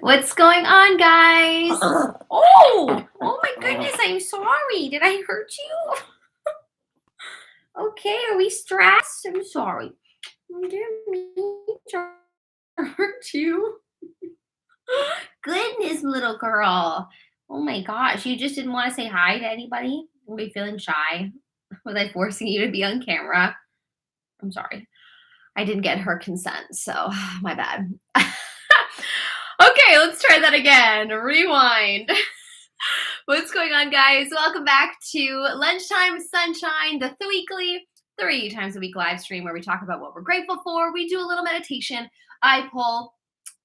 What's going on, guys? Oh my goodness, I'm sorry. Did I hurt you? Okay, are we stressed? I'm sorry. I didn't mean to hurt you. Goodness, little girl. Oh my gosh, you just didn't want to say hi to anybody? Were you feeling shy? Was I forcing you to be on camera? I'm sorry. I didn't get her consent, so my bad. Okay, let's try that again. Rewind. What's going on, guys? Welcome back to Lunchtime Sunshine, the weekly 3 times a week live stream where we talk about what we're grateful for. We do a little meditation. I pull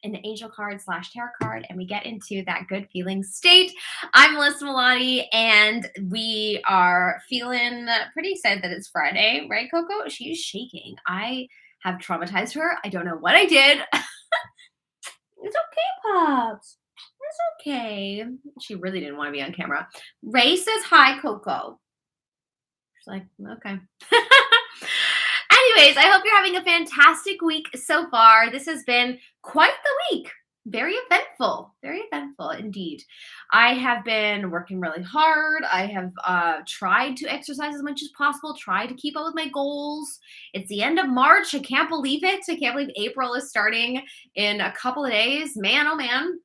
an angel card / tarot card, and we get into that good feeling state. I'm Melissa Milotti, and we are feeling pretty excited that it's Friday, right, Coco? She's shaking. I have traumatized her. I don't know what I did. It's okay, Pops. It's okay. She really didn't want to be on camera. Ray says hi, Coco. She's like, okay. Anyways, I hope you're having a fantastic week so far. This has been quite the week. Very eventful indeed. I have been working really hard. I have tried to exercise as much as possible, tried to keep up with my goals. It's the end of March. I can't believe it. I can't believe April is starting in a couple of days. Man, oh man.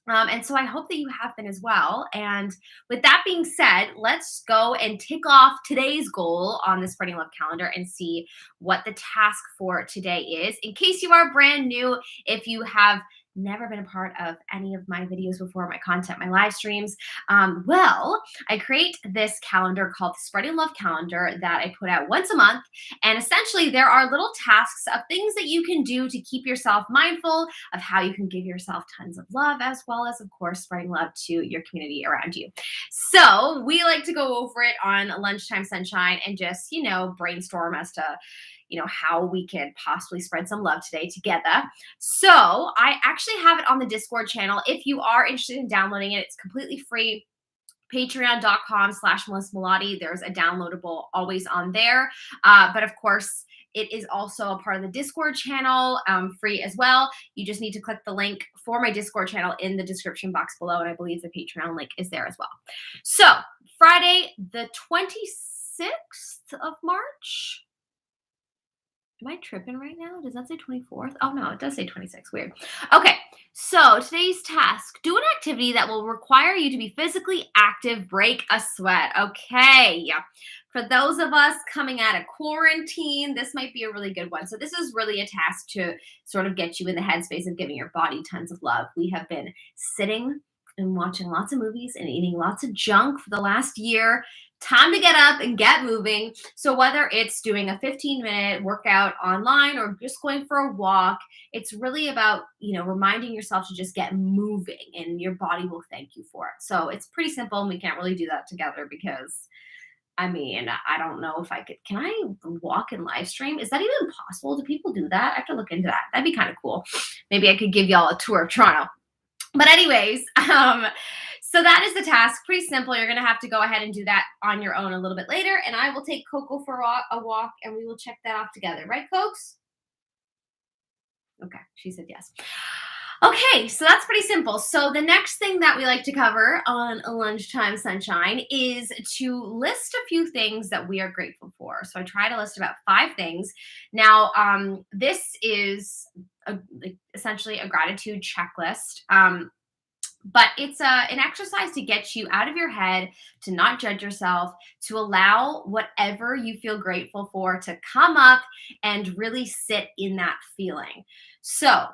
And so I hope that you have been as well. And with that being said, let's go and tick off today's goal on the Spreading Love calendar and see what the task for today is. In case you are brand new, if you have never been a part of any of my videos before, my content, my live streams, well, I create this calendar called the Spreading Love calendar that I put out once a month. And essentially there are little tasks of things that you can do to keep yourself mindful of how you can give yourself tons of love, as well as, of course, spreading love to your community around you. So we like to go over it on Lunchtime Sunshine and just, brainstorm as to how we can possibly spread some love today together. So I actually have it on the Discord channel. If you are interested in downloading it, it's completely free. Patreon.com/Melissa Milotti. There's a downloadable always on there. But of course, it is also a part of the Discord channel, free as well. You just need to click the link for my Discord channel in the description box below. And I believe the Patreon link is there as well. So Friday, the 26th of March. Am I tripping right now? Does that say 24th? Oh, no, it does say 26. Weird. Okay, so today's task, do an activity that will require you to be physically active, break a sweat. Okay, for those of us coming out of quarantine, this might be a really good one. So this is really a task to sort of get you in the headspace of giving your body tons of love. We have been sitting and watching lots of movies and eating lots of junk for the last year. Time to get up and get moving. So whether it's doing a 15-minute workout online or just going for a walk, it's really about, reminding yourself to just get moving, and your body will thank you for it. So it's pretty simple, and we can't really do that together because, I don't know if I could. Can I walk and live stream? Is that even possible? Do people do that? I have to look into that. That'd be kind of cool. Maybe I could give y'all a tour of Toronto. But anyways, so that is the task. Pretty simple. You're going to have to go ahead and do that on your own a little bit later. And I will take Coco for a walk, and we will check that off together. Right, Cokes? Okay, she said yes. Okay, so that's pretty simple. So the next thing that we like to cover on a Lunchtime Sunshine is to list a few things that we are grateful for. So I try to list about 5 things. Now, this is essentially a gratitude checklist. But it's an exercise to get you out of your head, to not judge yourself, to allow whatever you feel grateful for to come up and really sit in that feeling. So,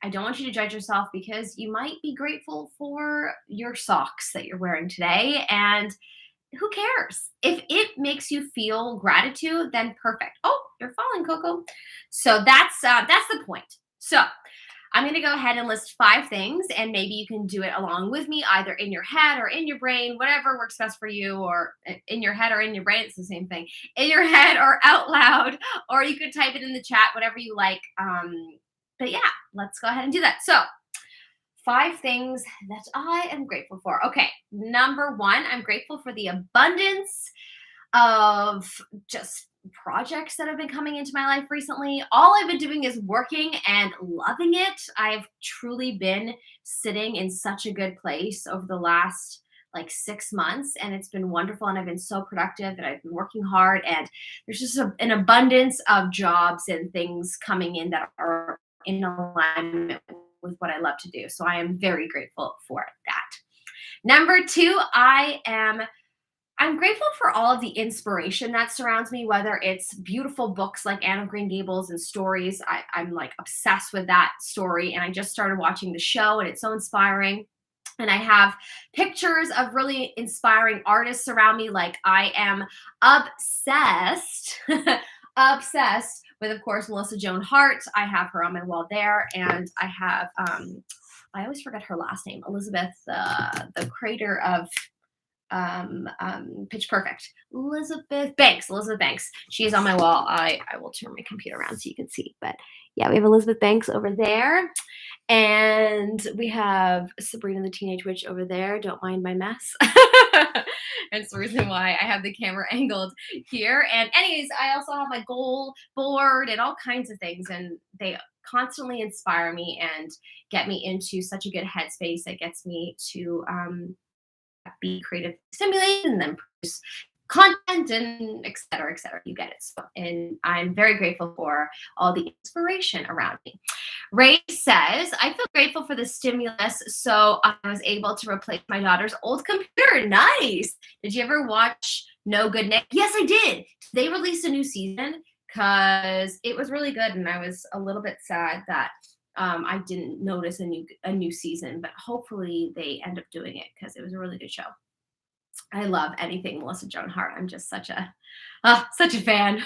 I don't want you to judge yourself, because you might be grateful for your socks that you're wearing today, and who cares? If it makes you feel gratitude, then perfect. Oh, you're falling, Coco. So that's the point. So I'm going to go ahead and list 5 things, and maybe you can do it along with me, either in your head or in your brain, whatever works best for you, or in your head or in your brain. It's the same thing. In your head or out loud, or you could type it in the chat, whatever you like. But let's go ahead and do that. So 5 things that I am grateful for. Okay, number 1, I'm grateful for the abundance of just projects that have been coming into my life recently. All I've been doing is working and loving it. I've truly been sitting in such a good place over the last like 6 months, and it's been wonderful. And I've been so productive, and I've been working hard, and there's just an abundance of jobs and things coming in that are in alignment with what I love to do. So I am very grateful for that. Number two, I'm grateful for all of the inspiration that surrounds me, whether it's beautiful books like Anne of Green Gables and stories. I'm like obsessed with that story, and I just started watching the show, and it's so inspiring. And I have pictures of really inspiring artists around me. Like I am obsessed, obsessed with, of course, Melissa Joan Hart. I have her on my wall there, and I have I always forget her last name, Elizabeth, the creator of Pitch Perfect. Elizabeth Banks. She is on my wall. I will turn my computer around so you can see. But yeah, we have Elizabeth Banks over there. And we have Sabrina the Teenage Witch over there. Don't mind my mess. That's the reason why I have the camera angled here. And anyways, I also have my goal board and all kinds of things. And they constantly inspire me and get me into such a good headspace that gets me to be creative, stimulated, and then produce content and et cetera, et cetera. You get it. So, and I'm very grateful for all the inspiration around me. Ray says, I feel grateful for the stimulus, so I was able to replace my daughter's old computer. Nice. Did you ever watch No Good Nick? Yes, I did. They released a new season because it was really good, and I was a little bit sad that I didn't notice a new season, but hopefully they end up doing it because it was a really good show. I love anything Melissa Joan Hart. I'm just such a fan.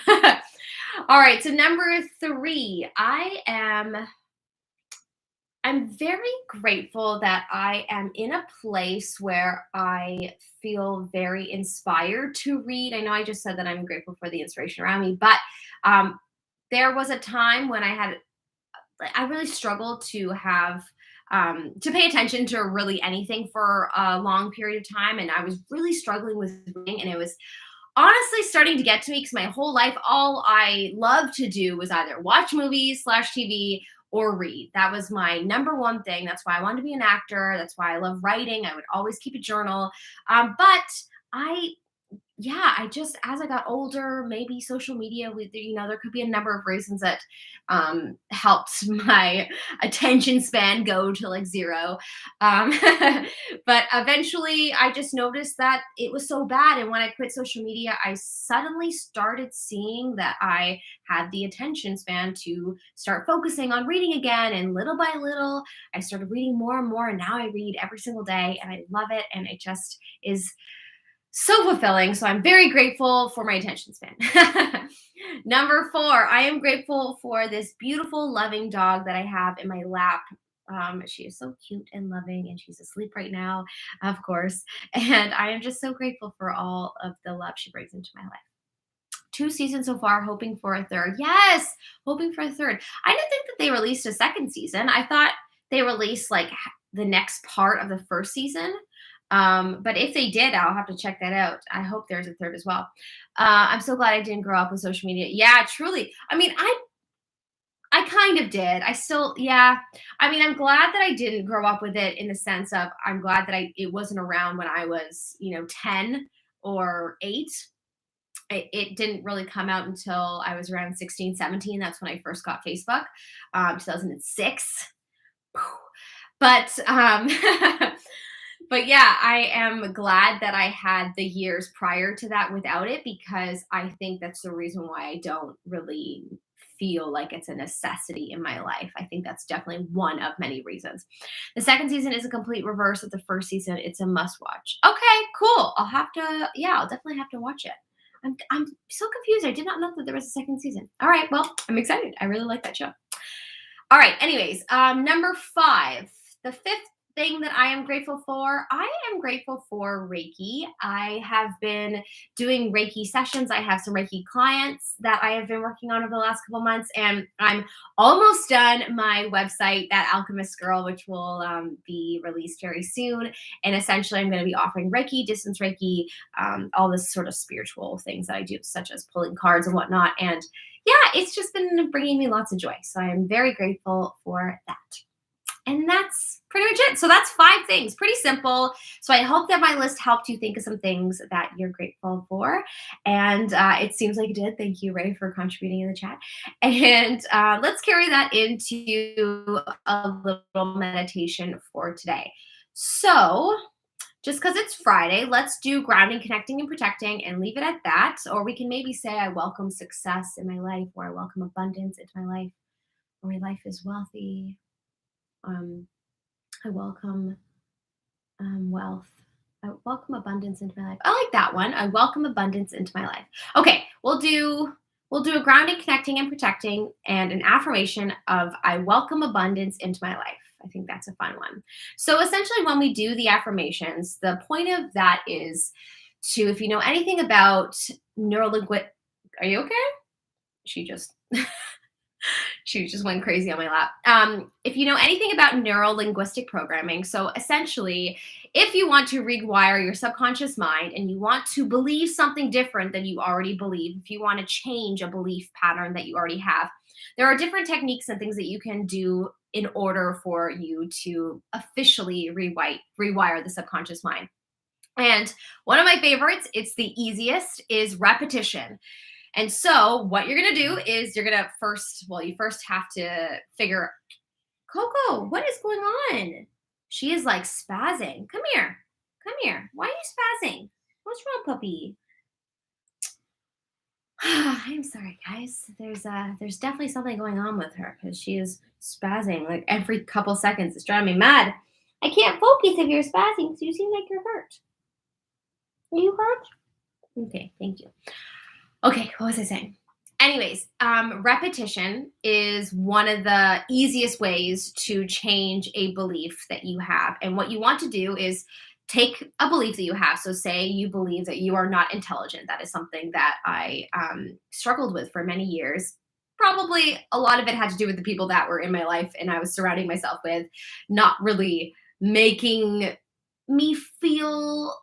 All right, so number three, I'm very grateful that I am in a place where I feel very inspired to read. I know I just said that I'm grateful for the inspiration around me, but there was a time when I really struggled to have to pay attention to really anything for a long period of time, and I was really struggling with reading, and it was honestly starting to get to me because my whole life, all I loved to do was either watch movies / TV or read. That was my number one thing. That's why I wanted to be an actor. That's why I love writing. I would always keep a journal. But I just, as I got older, maybe social media, there could be a number of reasons that helped my attention span go to like 0. But eventually I just noticed that it was so bad. And when I quit social media, I suddenly started seeing that I had the attention span to start focusing on reading again. And little by little, I started reading more and more. And now I read every single day, and I love it. And it just is so fulfilling. So I'm very grateful for my attention span. Number 4, I am grateful for this beautiful, loving dog that I have in my lap. She is so cute and loving, and she's asleep right now, of course. And I am just so grateful for all of the love she brings into my life. 2 seasons so far, hoping for a third. Yes, hoping for a third. I didn't think that they released a second season. I thought they released like the next part of the first season. But if they did, I'll have to check that out. I hope there's a third as well. I'm so glad I didn't grow up with social media. Yeah, truly. I mean, I kind of did. I still, yeah. I mean, I'm glad that I didn't grow up with it in the sense of I'm glad that it wasn't around when I was, 10 or 8. It didn't really come out until I was around 16, 17. That's when I first got Facebook, 2006. But but yeah, I am glad that I had the years prior to that without it, because I think that's the reason why I don't really feel like it's a necessity in my life. I think that's definitely one of many reasons. The second season is a complete reverse of the first season. It's a must watch. Okay, cool. I'll definitely have to watch it. I'm so confused. I did not know that there was a second season. All right, well, I'm excited. I really like that show. All right, anyways, number 5, the thing that I am grateful for, I am grateful for Reiki. I have been doing Reiki sessions. I have some Reiki clients that I have been working on over the last couple months, and I'm almost done my website, That Alchemist Girl, which will be released very soon. And essentially, I'm going to be offering Reiki, distance Reiki, all this sort of spiritual things that I do, such as pulling cards and whatnot. And yeah, it's just been bringing me lots of joy. So I am very grateful for that. And that's pretty much it. So that's 5 things, pretty simple. So I hope that my list helped you think of some things that you're grateful for. And it seems like it did. Thank you, Ray, for contributing in the chat. And let's carry that into a little meditation for today. So just because it's Friday, let's do grounding, connecting, and protecting and leave it at that. Or we can maybe say, I welcome success in my life, or I welcome abundance into my life, or my life is wealthy. I welcome wealth. I welcome abundance into my life. I like that one. I welcome abundance into my life. Okay, we'll do a grounding, connecting, and protecting, and an affirmation of I welcome abundance into my life. I think that's a fun one. So essentially, when we do the affirmations, the point of that is to, if you know anything about neurolinguistic, are you okay? She just went crazy on my lap. If you know anything about neuro-linguistic programming, so essentially, if you want to rewire your subconscious mind and you want to believe something different than you already believe, if you want to change a belief pattern that you already have, there are different techniques and things that you can do in order for you to officially rewire the subconscious mind. And one of my favorites, it's the easiest, is repetition. And so what you're going to do is you're going to you first have to figure, Coco, what is going on? She is like spazzing. Come here. Why are you spazzing? What's wrong, puppy? I'm sorry, guys. There's definitely something going on with her because she is spazzing like every couple seconds. It's driving me mad. I can't focus if you're spazzing, so you seem like you're hurt. Are you hurt? Okay, thank you. Okay, what was I saying? Anyways, repetition is one of the easiest ways to change a belief that you have. And what you want to do is take a belief that you have. So say you believe that you are not intelligent. That is something that I struggled with for many years. Probably a lot of it had to do with the people that were in my life and I was surrounding myself with, not really making me feel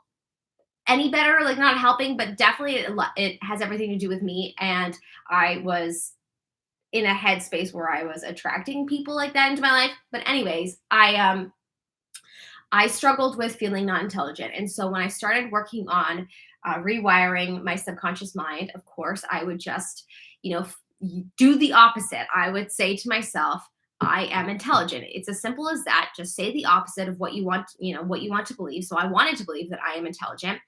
any better, like not helping, but definitely it has everything to do with me. And I was in a headspace where I was attracting people like that into my life. But anyways, I struggled with feeling not intelligent. And so when I started working on rewiring my subconscious mind, of course, I would just, do the opposite. I would say to myself, I am intelligent. It's as simple as that. Just say the opposite of what you want, what you want to believe. So I wanted to believe that I am intelligent.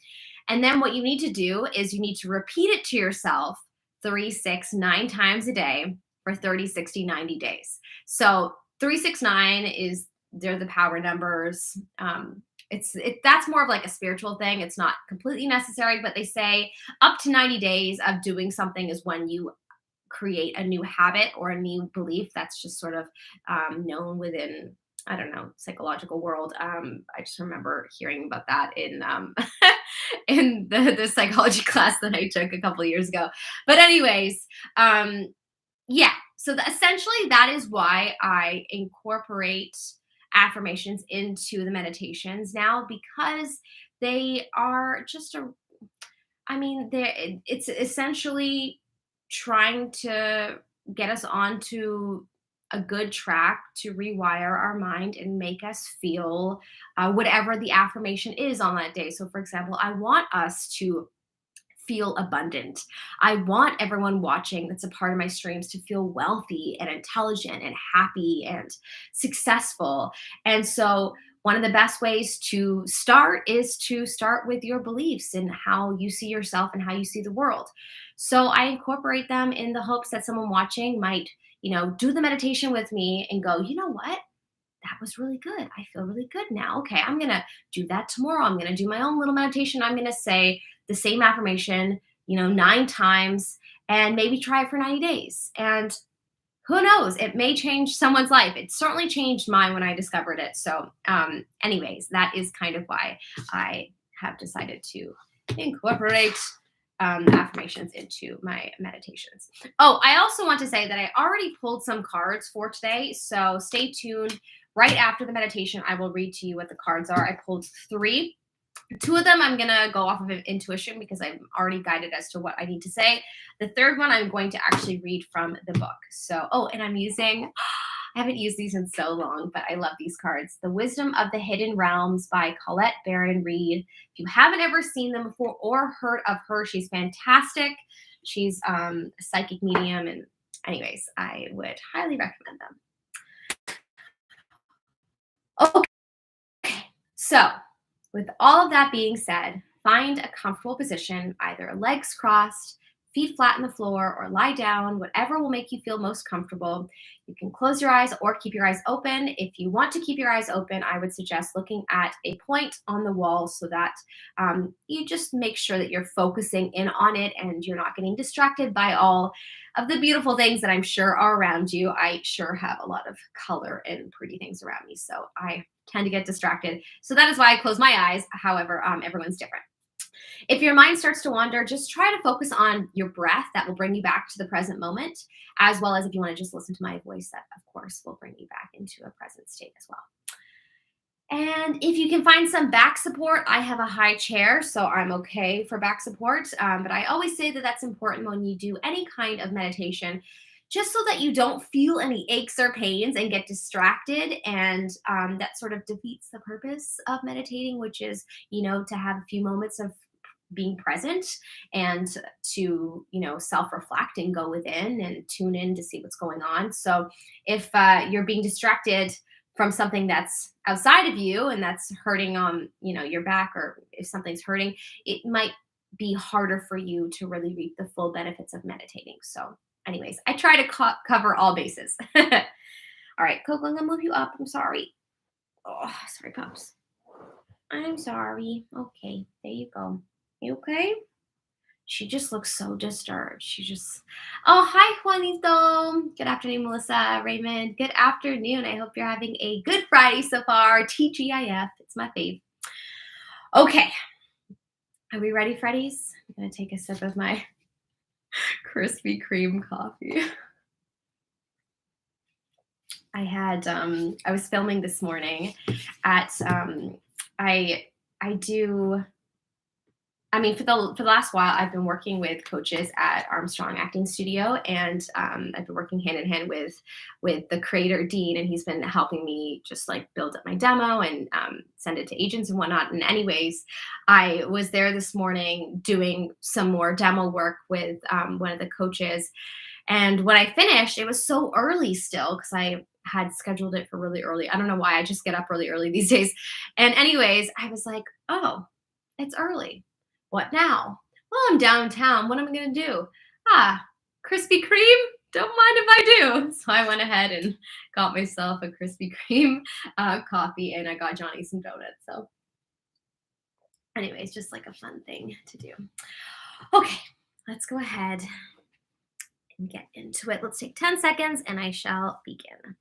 And then what you need to do is you need to repeat it to yourself 3, 6, 9 times a day for 30, 60, 90 days. So 3, 6, 9 they're the power numbers. That's more of like a spiritual thing. It's not completely necessary, but they say up to 90 days of doing something is when you create a new habit or a new belief that's just sort of known within, I don't know, psychological world. I just remember hearing about that in in the psychology class that I took a couple of years ago. But anyways, yeah. So essentially that is why I incorporate affirmations into the meditations now, because they are just it's essentially trying to get us onto a good track to rewire our mind and make us feel whatever the affirmation is on that day. So for example, I want us to feel abundant. I want everyone watching that's a part of my streams to feel wealthy and intelligent and happy and successful. And so one of the best ways to start is to start with your beliefs and how you see yourself and how you see the world. So I incorporate them in the hopes that someone watching might, do the meditation with me and go, you know what? That was really good. I feel really good now. Okay, I'm going to do that tomorrow. I'm going to do my own little meditation. I'm going to say the same affirmation, 9 times and maybe try it for 90 days. And who knows? It may change someone's life. It certainly changed mine when I discovered it. So, anyways, that is kind of why I have decided to incorporate affirmations into my meditations. Oh, I also want to say that I already pulled some cards for today. So stay tuned. Right after the meditation, I will read to you what the cards are. I pulled 3. 2 of them I'm going to go off of intuition because I'm already guided as to what I need to say. The third one I'm going to actually read from the book. So, and I'm using, I haven't used these in so long, but I love these cards. The Wisdom of the Hidden Realms by Colette Baron Reed. If you haven't ever seen them before or heard of her, she's fantastic. She's a psychic medium. And anyways, I would highly recommend them. Okay, so with all of that being said, find a comfortable position, either legs crossed, feet flat on the floor, or lie down, whatever will make you feel most comfortable. You can close your eyes or keep your eyes open. If you want to keep your eyes open, I would suggest looking at a point on the wall so that you just make sure that you're focusing in on it and you're not getting distracted by all of the beautiful things that I'm sure are around you. I sure have a lot of color and pretty things around me, so I tend to get distracted. So that is why I close my eyes. However, everyone's different. If your mind starts to wander, just try to focus on your breath. That will bring you back to the present moment, as well as if you want to just listen to my voice, that of course will bring you back into a present state as well. And if you can find some back support, I have a high chair, so I'm okay for back support. But I always say that that's important when you do any kind of meditation, just so that you don't feel any aches or pains and get distracted. And that sort of defeats the purpose of meditating, which is, to have a few moments of being present and to, self-reflect and go within and tune in to see what's going on. So if you're being distracted from something that's outside of you and that's hurting on, your back, or if something's hurting, it might be harder for you to really reap the full benefits of meditating. So anyways, I try to cover all bases. All right, Coco, I'm gonna move you up. I'm sorry. Oh, sorry, Pops. I'm sorry. Okay, there you go. You okay? She just looks so disturbed. Oh, hi, Juanito. Good afternoon, Melissa, Raymond. Good afternoon. I hope you're having a good Friday so far. TGIF. It's my fave. Okay. Are we ready, Freddies? I'm going to take a sip of my Krispy Kreme coffee. I was filming this morning at, for the last while, I've been working with coaches at Armstrong Acting Studio, and I've been working hand in hand with the creator, Dean, and he's been helping me just like build up my demo and send it to agents and whatnot. And anyways, I was there this morning doing some more demo work with one of the coaches. And when I finished, it was so early still because I had scheduled it for really early. I don't know why, I just get up really early these days. And anyways, I was like, oh, it's early. What now? Well, I'm downtown. What am I going to do? Krispy Kreme? Don't mind if I do. So I went ahead and got myself a Krispy Kreme coffee, and I got Johnny some donuts. So anyways, just like a fun thing to do. Okay, let's go ahead and get into it. Let's take 10 seconds and I shall begin.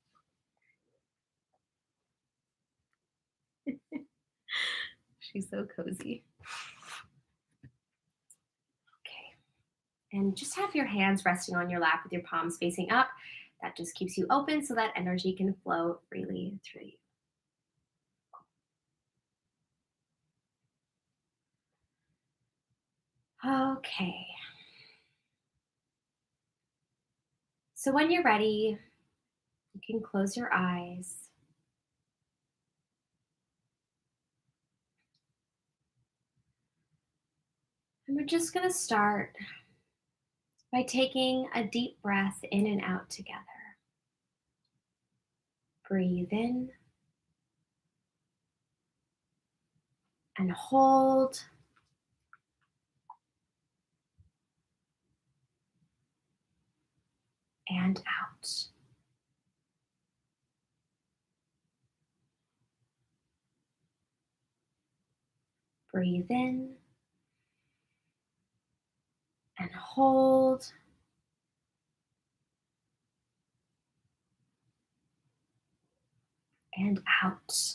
She's so cozy. And just have your hands resting on your lap with your palms facing up. That just keeps you open so that energy can flow freely through you. Okay. So when you're ready, you can close your eyes. And we're just going to start by taking a deep breath in and out together. Breathe in and hold. And out. Breathe in and hold. and out.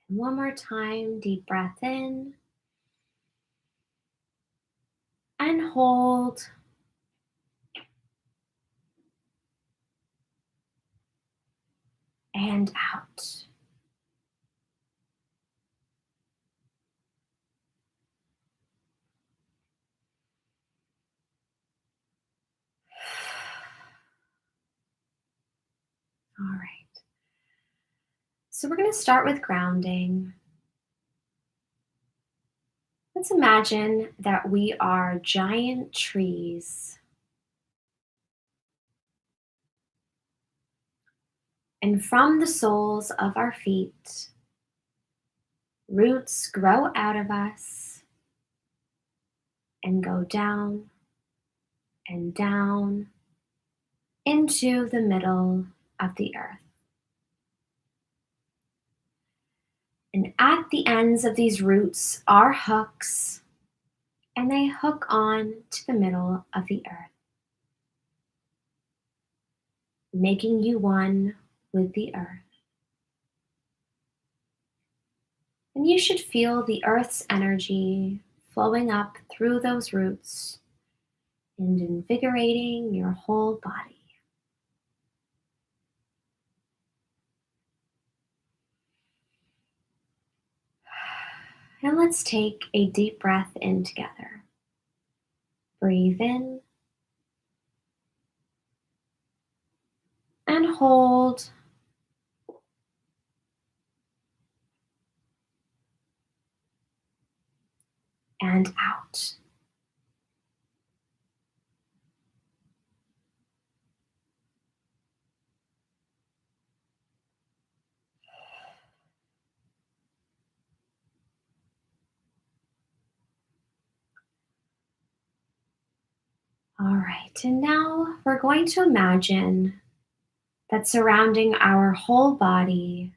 And one more time, deep breath in and hold. And out. All right. So we're going to start with grounding. Let's imagine that we are giant trees, and from the soles of our feet, roots grow out of us and go down and down into the middle of the earth. And at the ends of these roots are hooks, and they hook on to the middle of the earth, making you one with the earth. And you should feel the earth's energy flowing up through those roots and invigorating your whole body. And let's take a deep breath in together. Breathe in and hold. And out. All right, and now we're going to imagine that surrounding our whole body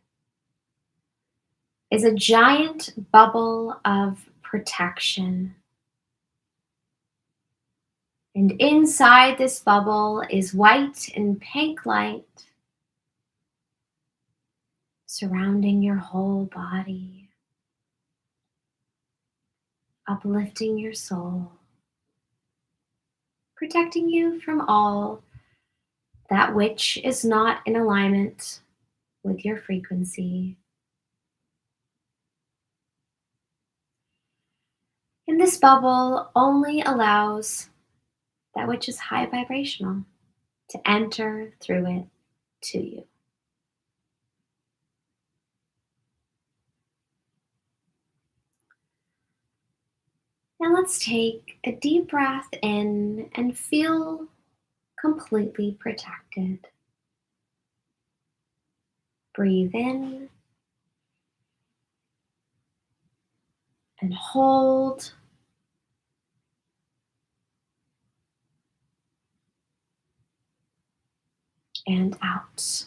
is a giant bubble of protection. And inside this bubble is white and pink light surrounding your whole body, uplifting your soul, protecting you from all that which is not in alignment with your frequency. And this bubble only allows that which is high vibrational to enter through it to you. Now let's take a deep breath in and feel completely protected. Breathe in and hold. And out.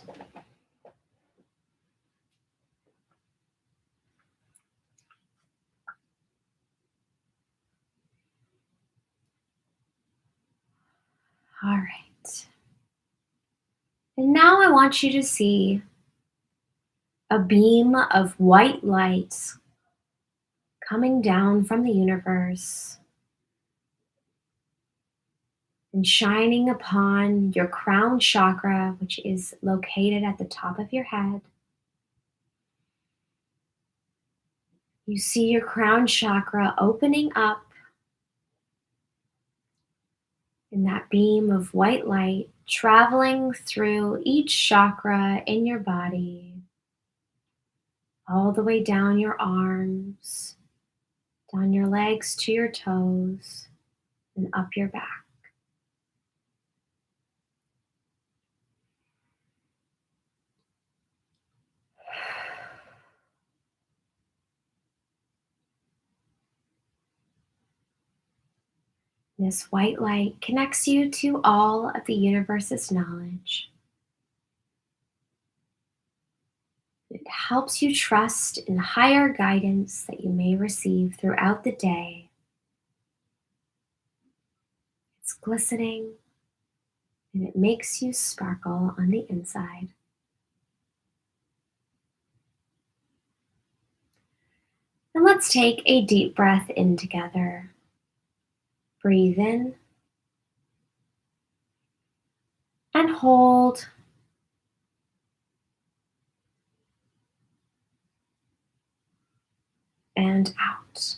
All right. And now I want you to see a beam of white light coming down from the universe and shining upon your crown chakra, which is located at the top of your head. You see your crown chakra opening up, and that beam of white light traveling through each chakra in your body, all the way down your arms, down your legs to your toes, and up your back. This white light connects you to all of the universe's knowledge. It helps you trust in higher guidance that you may receive throughout the day. It's glistening and it makes you sparkle on the inside. And let's take a deep breath in together. Breathe in and hold. And out.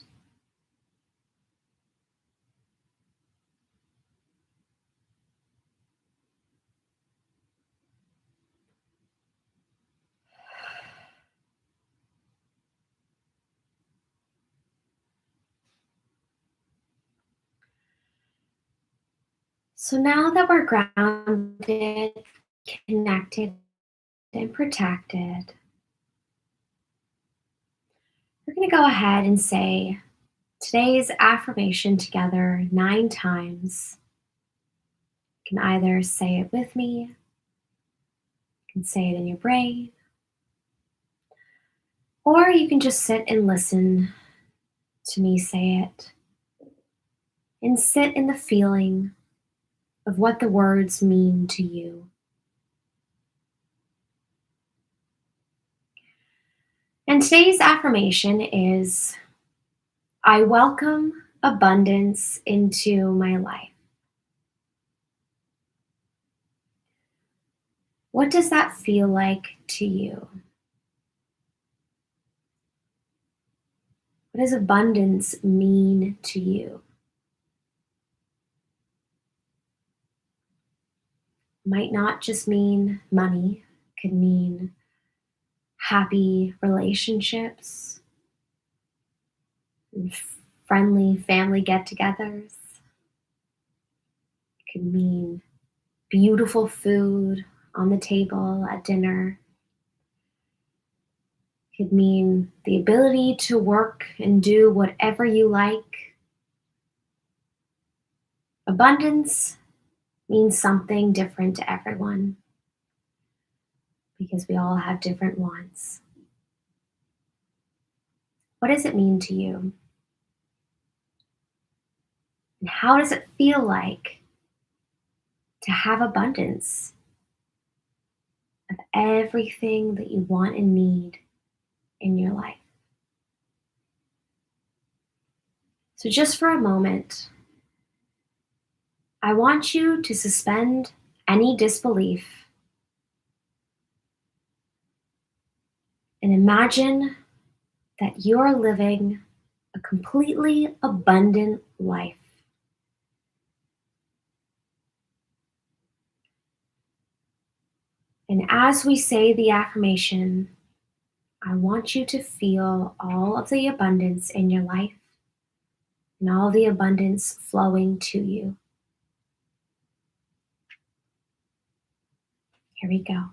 So now that we're grounded, connected, and protected, we're going to go ahead and say today's affirmation together 9 times. You can either say it with me, you can say it in your brain, or you can just sit and listen to me say it and sit in the feeling of what the words mean to you. And today's affirmation is, I welcome abundance into my life. What does that feel like to you? What does abundance mean to you? Might not just mean money, could mean happy relationships, and friendly family get-togethers. Could mean beautiful food on the table at dinner. Could mean the ability to work and do whatever you like. Abundance means something different to everyone because we all have different wants. What does it mean to you? And how does it feel like to have abundance of everything that you want and need in your life? So, just for a moment, I want you to suspend any disbelief and imagine that you're living a completely abundant life. And as we say the affirmation, I want you to feel all of the abundance in your life and all the abundance flowing to you. Here we go.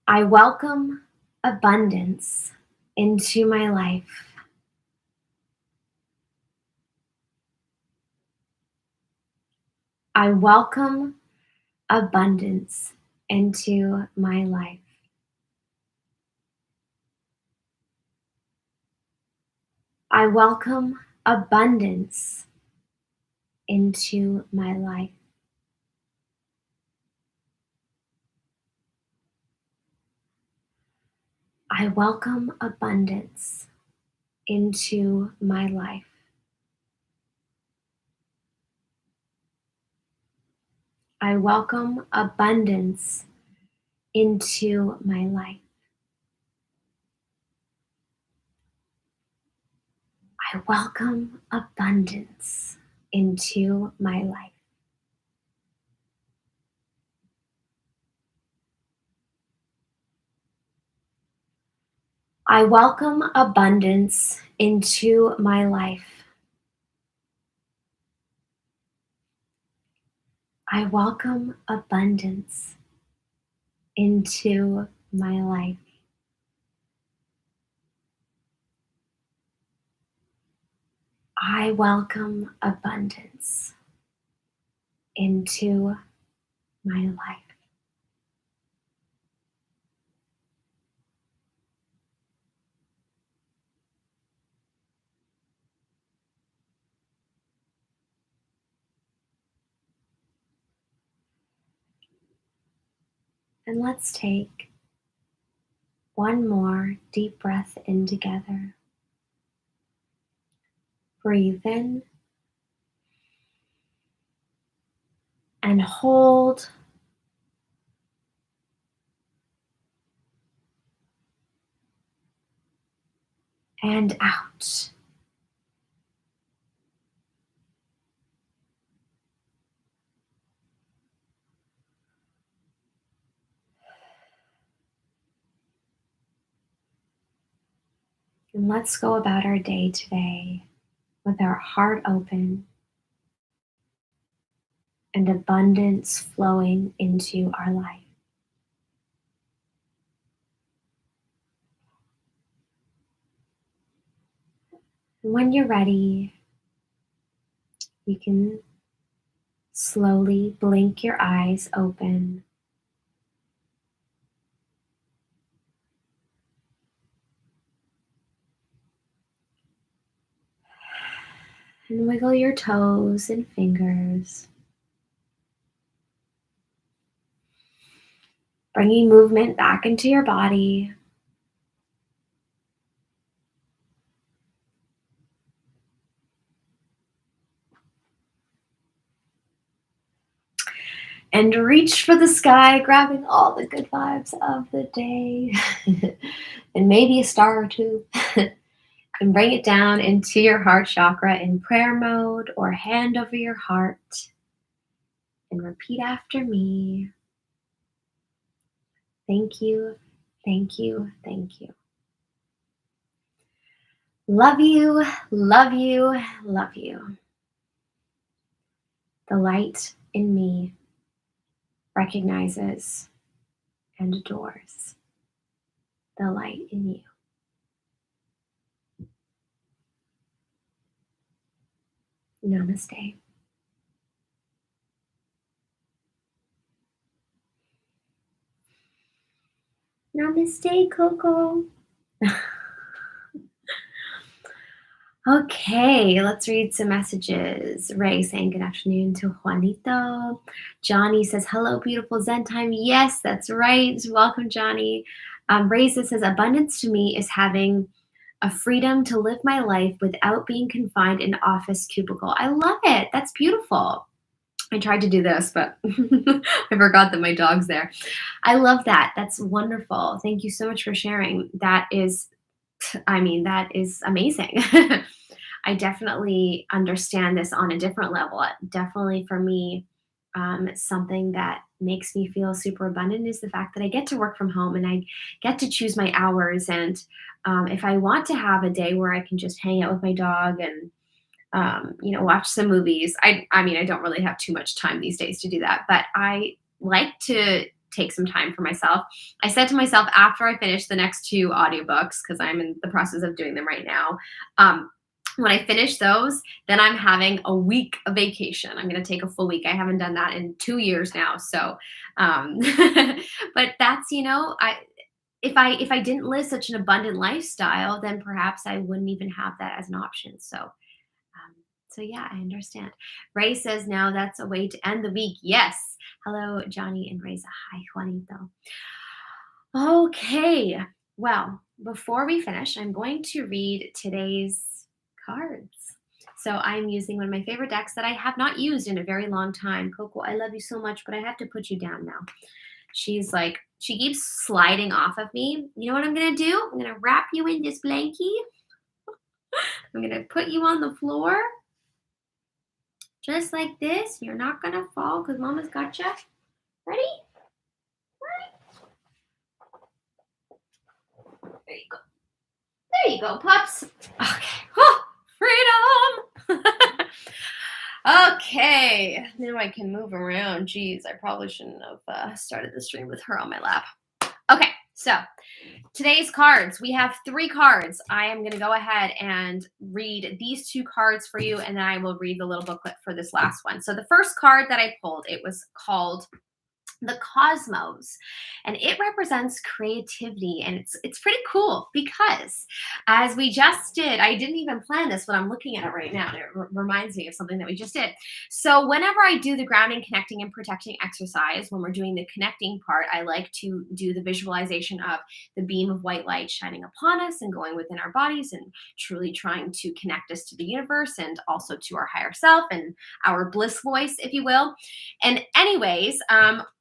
I welcome abundance into my life. I welcome abundance into my life. I welcome abundance into my life. I welcome abundance into my life. I welcome abundance into my life. I welcome abundance into my life. I welcome abundance into my life. I welcome abundance into my life. I welcome abundance into my life. And let's take one more deep breath in together. Breathe in and hold. And out. And let's go about our day today with our heart open and abundance flowing into our life. And when you're ready, you can slowly blink your eyes open. And wiggle your toes and fingers. Bringing movement back into your body. And reach for the sky, grabbing all the good vibes of the day. And maybe a star or two. And bring it down into your heart chakra in prayer mode or hand over your heart. And repeat after me. Thank you, thank you, thank you. Love you, love you, love you. The light in me recognizes and adores the light in you. Namaste. Namaste, Coco. Okay, let's read some messages. Ray saying good afternoon to Juanito. Johnny says, hello, beautiful Zen time. Yes, that's right. Welcome, Johnny. Ray says, abundance to me is having a freedom to live my life without being confined in office cubicle. I love it. That's beautiful. I tried to do this, but I forgot that my dog's there. I love that. That's wonderful. Thank you so much for sharing. That is amazing. I definitely understand this on a different level. Definitely for me, something that makes me feel super abundant is the fact that I get to work from home and I get to choose my hours. And if I want to have a day where I can just hang out with my dog and watch some movies. I don't really have too much time these days to do that, but I like to take some time for myself. I said to myself after I finish the next 2 audiobooks, because I'm in the process of doing them right now, when I finish those, then I'm having a week of vacation. I'm going to take a full week. I haven't done that in 2 years now. So, but that's, if I didn't live such an abundant lifestyle, then perhaps I wouldn't even have that as an option. So yeah, I understand. Ray says now that's a way to end the week. Yes. Hello, Johnny and Reza. Hi, Juanito. Okay. Well, before we finish, I'm going to read today's cards. So I'm using one of my favorite decks that I have not used in a very long time. Coco, I love you so much, but I have to put you down now. She keeps sliding off of me. You know what I'm going to do? I'm going to wrap you in this blankie. I'm going to put you on the floor. Just like this. You're not going to fall because Mama's got you. Ready? There you go. There you go, pups. Okay. Oh, freedom. Okay. Now I can move around. Jeez, I probably shouldn't have started the stream with her on my lap. Okay, so today's cards. We have 3 cards. I am going to go ahead and read these 2 cards for you, and then I will read the little booklet for this last one. So the first card that I pulled, it was called the cosmos, and it represents creativity, and it's pretty cool because as we just did, I didn't even plan this, but I'm looking at it right now and it reminds me of something that we just did. So whenever I do the grounding, connecting, and protecting exercise, when we're doing the connecting part, I like to do the visualization of the beam of white light shining upon us and going within our bodies and truly trying to connect us to the universe and also to our higher self and our bliss voice, if you will. And anyways,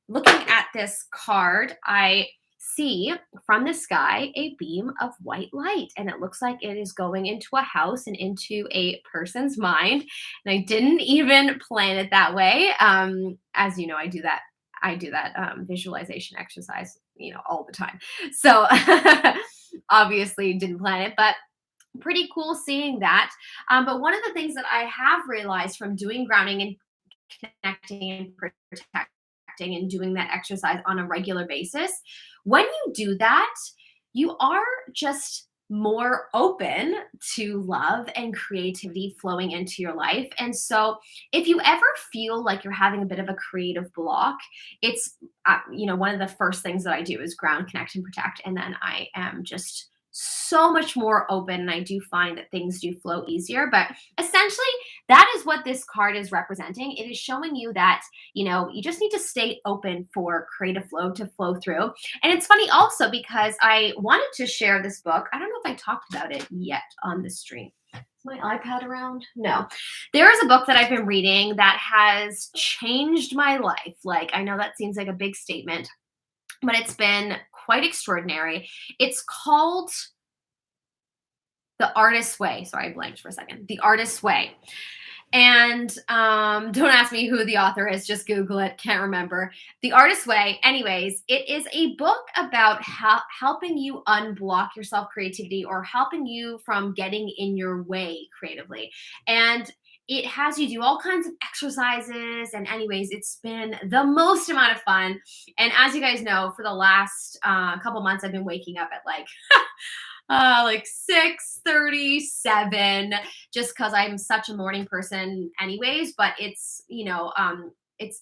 looking at this card, I see from the sky a beam of white light, and it looks like it is going into a house and into a person's mind. And I didn't even plan it that way. As you know, I do that. Visualization exercise, all the time. So obviously didn't plan it, but pretty cool seeing that. But one of the things that I have realized from doing grounding and connecting and protecting and doing that exercise on a regular basis, when you do that, you are just more open to love and creativity flowing into your life. And so if you ever feel like you're having a bit of a creative block, it's one of the first things that I do is ground, connect, and protect, and then I am just so much more open, and I do find that things do flow easier. But essentially, that is what this card is representing. It is showing you that you just need to stay open for creative flow to flow through. And it's funny also because I wanted to share this book. I don't know if I talked about it yet on the stream. Is my iPad around? No. There is a book that I've been reading that has changed my life. Like, I know that seems like a big statement, but it's been quite extraordinary. It's called The Artist's Way. Sorry, I blanked for a second. The Artist's Way. And don't ask me who the author is, just Google it. Can't remember. The Artist's Way. Anyways, it is a book about helping you unblock your self-creativity or helping you from getting in your way creatively. And it has you do all kinds of exercises. And anyways, it's been the most amount of fun. And as you guys know, for the last couple months, I've been waking up at like 6:37, just because I'm such a morning person anyways. But it's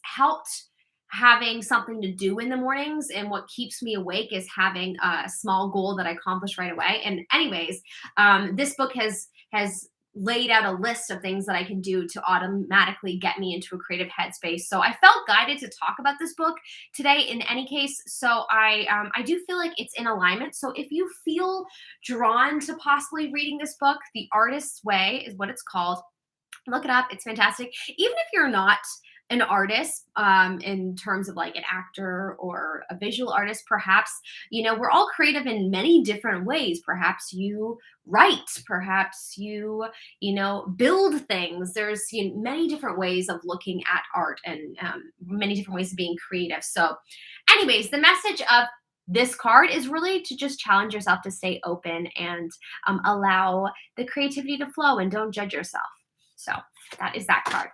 helped having something to do in the mornings, and what keeps me awake is having a small goal that I accomplish right away. And anyways, this book has laid out a list of things that I can do to automatically get me into a creative headspace. So I felt guided to talk about this book today in any case. So I do feel like it's in alignment. So if you feel drawn to possibly reading this book, The Artist's Way is what it's called. Look it up. It's fantastic. Even if you're not an artist, in terms of like an actor or a visual artist, perhaps, we're all creative in many different ways. Perhaps you write, perhaps you build things. There's many different ways of looking at art and many different ways of being creative. So anyways, the message of this card is really to just challenge yourself to stay open and allow the creativity to flow and don't judge yourself. So that is that card.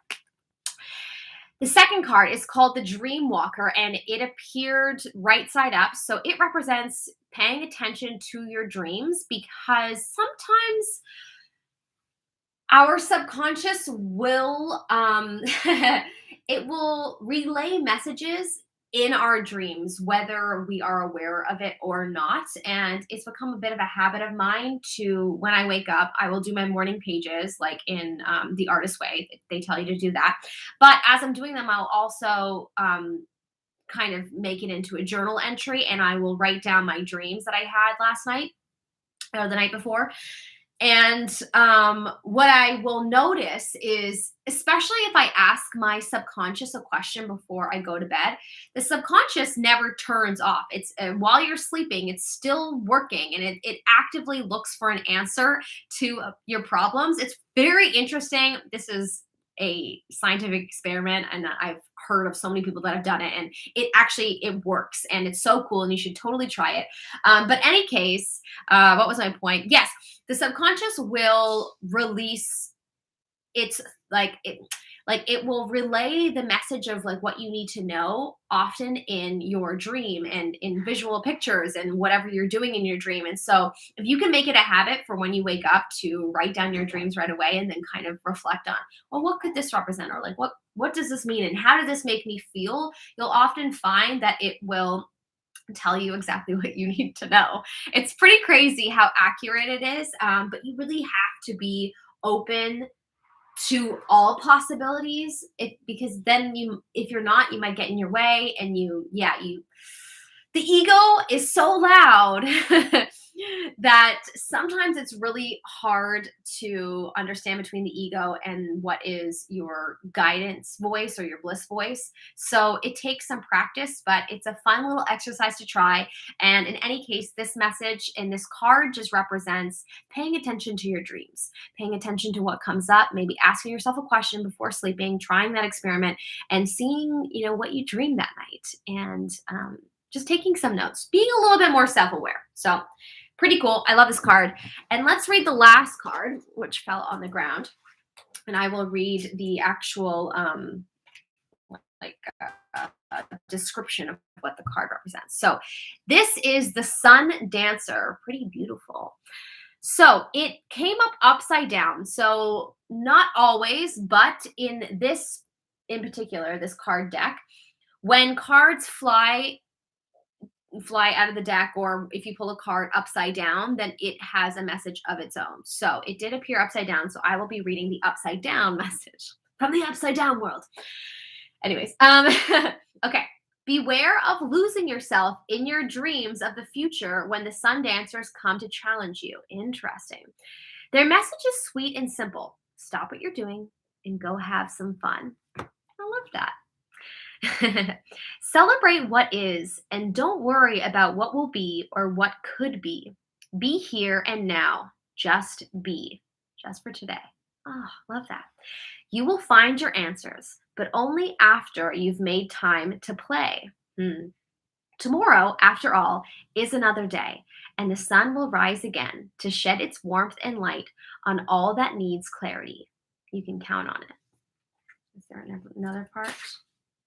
The second card is called the Dream Walker, and it appeared right side up. So it represents paying attention to your dreams, because sometimes our subconscious will it will relay messages in our dreams, whether we are aware of it or not. And it's become a bit of a habit of mine to, when I wake up, I will do my morning pages, like in The Artist's Way. They tell you to do that. But as I'm doing them, I'll also kind of make it into a journal entry, and I will write down my dreams that I had last night or the night before. And what I will notice is, especially if I ask my subconscious a question before I go to bed, the subconscious never turns off. It's while you're sleeping, it's still working, and it actively looks for an answer to your problems. It's very interesting. This is a scientific experiment, and I've heard of so many people that have done it, and it works, and it's so cool, and you should totally try it. But any case, what was my point? Yes, the subconscious will release it will relay the message of like what you need to know, often in your dream and in visual pictures and whatever you're doing in your dream. And so if you can make it a habit for when you wake up to write down your dreams right away and then kind of reflect on, well, what could this represent? Or like, what what does this mean and how did this make me feel, you'll often find that it will tell you exactly what you need to know. It's pretty crazy how accurate it is, but you really have to be open to all possibilities, because then if you're not, you might get in your way, and the ego is so loud that sometimes it's really hard to understand between the ego and what is your guidance voice or your bliss voice. So it takes some practice, but it's a fun little exercise to try. And in any case, this message in this card just represents paying attention to your dreams, paying attention to what comes up, maybe asking yourself a question before sleeping, trying that experiment, and seeing, what you dreamed that night. And just taking some notes, being a little bit more self-aware. So pretty cool. I love this card. And let's read the last card, which fell on the ground. And I will read the actual description of what the card represents. So this is the Sun Dancer. Pretty beautiful. So it came up upside down. So not always, but in particular, this card deck, when cards fly out of the deck, or if you pull a card upside down, then it has a message of its own. So it did appear upside down, so I will be reading the upside down message from the upside down world. Anyways, okay. Beware of losing yourself in your dreams of the future when the Sun Dancers come to challenge you. Interesting. Their message is sweet and simple. Stop what you're doing and go have some fun. I love that. Celebrate what is and don't worry about what will be or what could be. Be here and now. Just be. Just for today. Oh, love that. You will find your answers, but only after you've made time to play. Tomorrow, after all, is another day, and the sun will rise again to shed its warmth and light on all that needs clarity. You can count on it. Is there another part?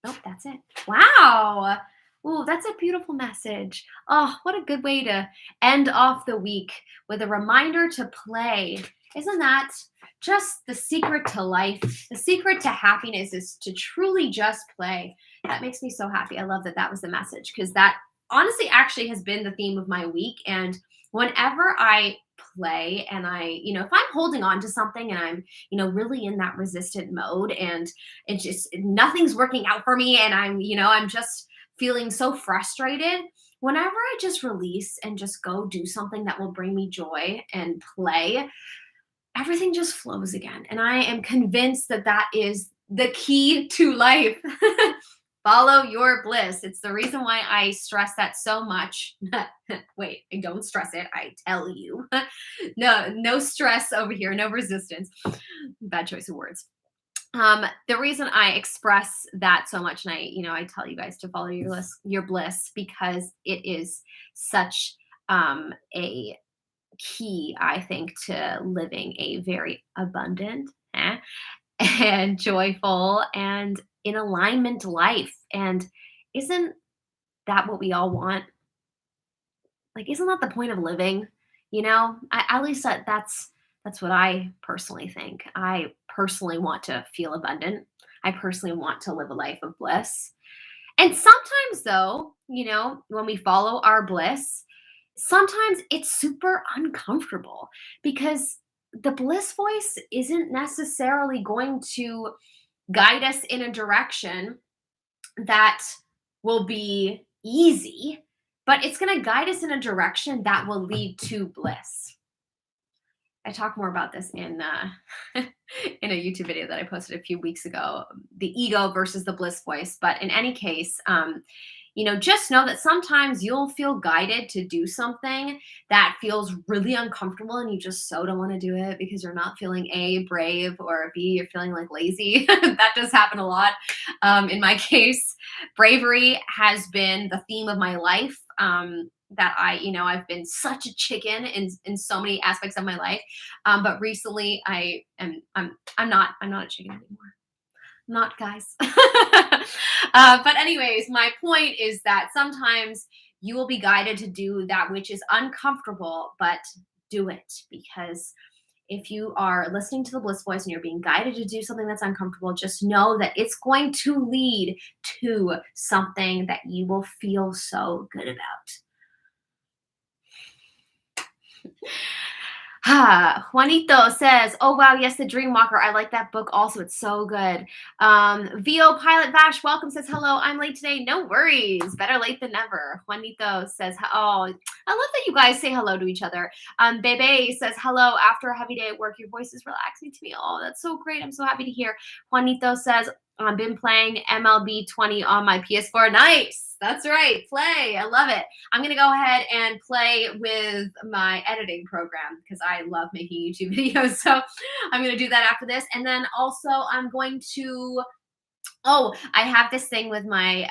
Nope, that's it. Wow. Ooh, that's a beautiful message. Oh, what a good way to end off the week with a reminder to play. Isn't that just the secret to life? The secret to happiness is to truly just play. That makes me so happy. I love that that was the message, because that honestly actually has been the theme of my week. And whenever I play and if I'm holding on to something and I'm, really in that resistant mode and it just, nothing's working out for me and I'm just feeling so frustrated, whenever I just release and just go do something that will bring me joy and play, everything just flows again. And I am convinced that that is the key to life. Follow your bliss. It's the reason why I stress that so much. Wait, I don't stress it. I tell you. No stress over here. No resistance. Bad choice of words. The reason I express that so much, and I tell you guys to follow your bliss, because it is such a key, I think, to living a very abundant and joyful and in alignment life. And isn't that what we all want? Like, isn't that the point of living? At least that's what I personally think. I personally want to feel abundant. I personally want to live a life of bliss. And sometimes though, when we follow our bliss, sometimes it's super uncomfortable, because the bliss voice isn't necessarily going to guide us in a direction that will be easy, but it's going to guide us in a direction that will lead to bliss. I talk more about this in in a YouTube video that I posted a few weeks ago, the ego versus the bliss voice. But in any case, just know that sometimes you'll feel guided to do something that feels really uncomfortable and you just so don't want to do it because you're not feeling A, brave, or B, you're feeling like lazy. That does happen a lot. In my case, bravery has been the theme of my life. That I've been such a chicken in so many aspects of my life. But recently I'm not a chicken anymore. Not, guys. But anyways, my point is that sometimes you will be guided to do that which is uncomfortable, but do it, because if you are listening to the bliss voice and you're being guided to do something that's uncomfortable, just know that it's going to lead to something that you will feel so good about. Juanito says, oh, wow, yes, The Dream Walker. I like that book also. It's so good. VO Pilot Vash, welcome, says, hello, I'm late today. No worries. Better late than never. Juanito says, oh, I love that you guys say hello to each other. Bebe says, hello, after a heavy day at work, your voice is relaxing to me. Oh, that's so great. I'm so happy to hear. Juanito says, I've been playing MLB 20 on my PS4. Nice. That's right. Play. I love it. I'm going to go ahead and play with my editing program because I love making YouTube videos. So I'm going to do that after this. And then also I'm going to I have this thing with my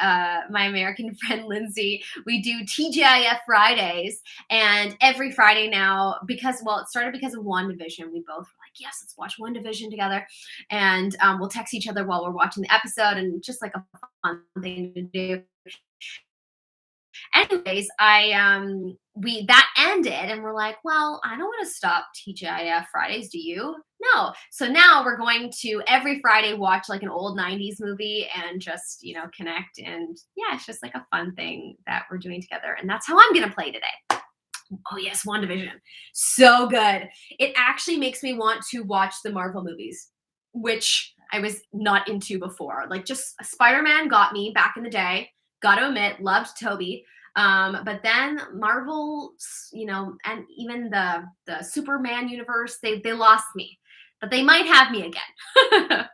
my American friend Lindsay. We do TGIF Fridays, and every Friday now, because it started because of WandaVision. We both were like, yes, let's watch WandaVision together, and we'll text each other while we're watching the episode, and just like a fun thing to do. Anyways, that ended and we're like, well, I don't want to stop TGIF Fridays. Do you? No. So now we're going to every Friday watch like an old 90s movie and just, connect. And yeah, it's just like a fun thing that we're doing together. And that's how I'm going to play today. Oh yes, WandaVision. So good. It actually makes me want to watch the Marvel movies, which I was not into before. Like just Spider-Man got me back in the day. Got to admit, loved Toby. But then Marvel, and even the Superman universe, they lost me. But they might have me again.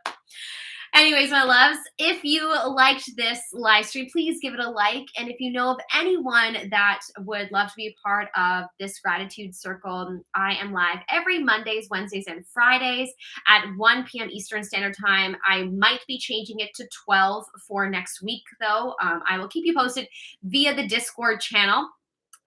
Anyways, my loves, if you liked this live stream, please give it a like. And if you know of anyone that would love to be a part of this gratitude circle, I am live every Mondays, Wednesdays, and Fridays at 1 p.m. Eastern Standard Time. I might be changing it to 12 for next week, though. I will keep you posted via the Discord channel.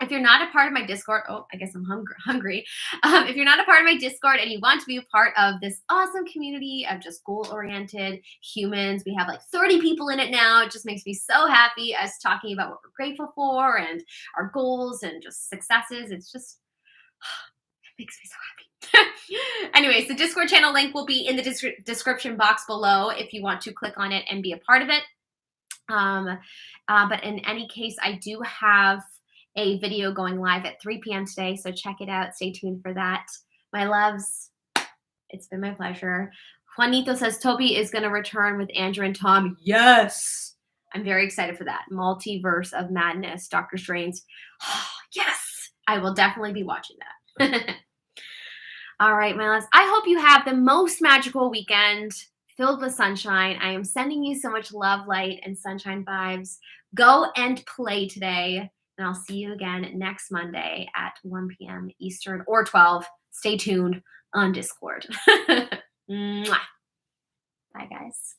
If you're not a part of my Discord, I guess I'm hungry. If you're not a part of my Discord and you want to be a part of this awesome community of just goal-oriented humans, we have like 30 people in it now. It just makes me so happy us talking about what we're grateful for and our goals and just successes. It's just, it makes me so happy. Anyways, the Discord channel link will be in the description box below if you want to click on it and be a part of it. But in any case, I do have a video going live at 3 p.m. today, so check it out. Stay tuned for that. My loves, it's been my pleasure. Juanito says Toby is going to return with Andrew and Tom. Yes! I'm very excited for that. Multiverse of Madness, Doctor Strange. Yes! I will definitely be watching that. All right, my loves. I hope you have the most magical weekend filled with sunshine. I am sending you so much love, light, and sunshine vibes. Go and play today. And I'll see you again next Monday at 1 p.m. Eastern or 12. Stay tuned on Discord. Mwah. Bye, guys.